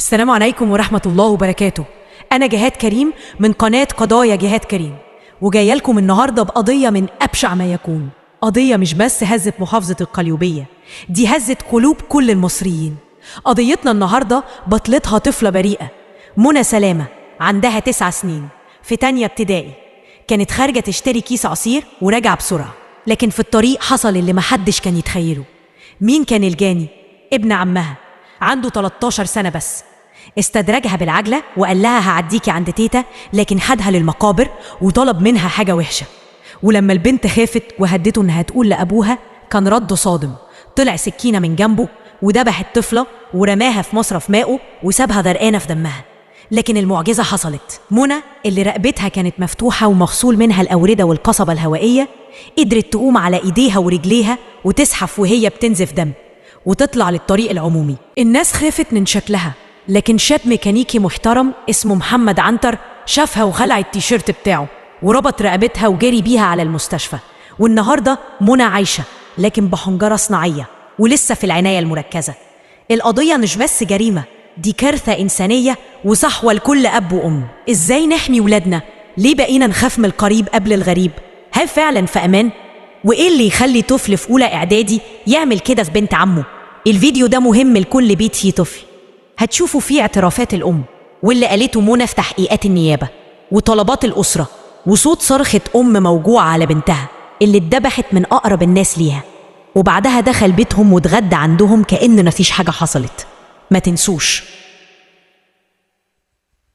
السلام عليكم ورحمة الله وبركاته. أنا جهاد كريم من قناة قضايا جهاد كريم، وجاية لكم النهاردة بقضية من أبشع ما يكون. قضية مش بس هزت محافظة القليوبية، دي هزت قلوب كل المصريين. قضيتنا النهاردة بطلتها طفلة بريئة، منى سلامة، عندها 9 سنين، في تانية ابتدائي. كانت خارجة تشتري كيس عصير وراجعة بسرعة، لكن في الطريق حصل اللي محدش كان يتخيله. مين كان الجاني؟ ابن عمها، عنده 13 سنة بس. استدرجها بالعجلة وقال لها هعديكي عند تيتا، لكن خدها للمقابر وطلب منها حاجة وحشة. ولما البنت خافت وهدته انها تقول لأبوها، كان رده صادم. طلع سكينة من جنبه ودبح الطفلة ورماها في مصرف مائه وسابها غرقانة في دمها. لكن المعجزة حصلت. منى اللي رقبتها كانت مفتوحة ومغسول منها الأوردة والقصبة الهوائية، قدرت تقوم على إيديها ورجليها وتزحف وهي بتنزف دم وتطلع للطريق العمومي. الناس خافت من شكلها، لكن شاب ميكانيكي محترم اسمه محمد عنتر شافها وخلع التيشيرت بتاعه وربط رقبتها وجري بيها على المستشفى. والنهاردة منى عايشة، لكن بحنجرة صناعية ولسه في العناية المركزة. القضية مش بس جريمة، دي كارثة إنسانية وصحوة لكل أب وأم. إزاي نحمي ولادنا؟ ليه بقينا نخاف من القريب قبل الغريب؟ هل فعلا في أمان؟ وإيه اللي يخلي طفل في أولى إعدادي يعمل كده في بنت عمه؟ الفيديو ده مهم لكل بيت فيه طفل. هتشوفوا فيه اعترافات الأم واللي قالته منى في تحقيقات النيابة، وطلبات الأسرة، وصوت صرخة أم موجوعة على بنتها اللي اتذبحت من أقرب الناس ليها. وبعدها دخل بيتهم واتغدى عندهم كأن مفيش حاجة حصلت. ما تنسوش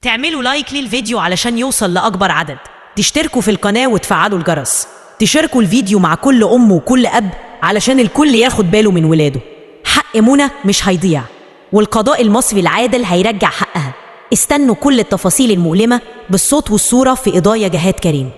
تعملوا لايك للفيديو علشان يوصل لأكبر عدد، تشتركوا في القناة وتفعلوا الجرس، تشاركوا الفيديو مع كل أم وكل أب علشان الكل ياخد باله من ولاده. حق منى مش هيضيع، والقضاء المصري العادل هيرجع حقها. استنوا كل التفاصيل المؤلمة بالصوت والصورة في قضايا جهاد كريم.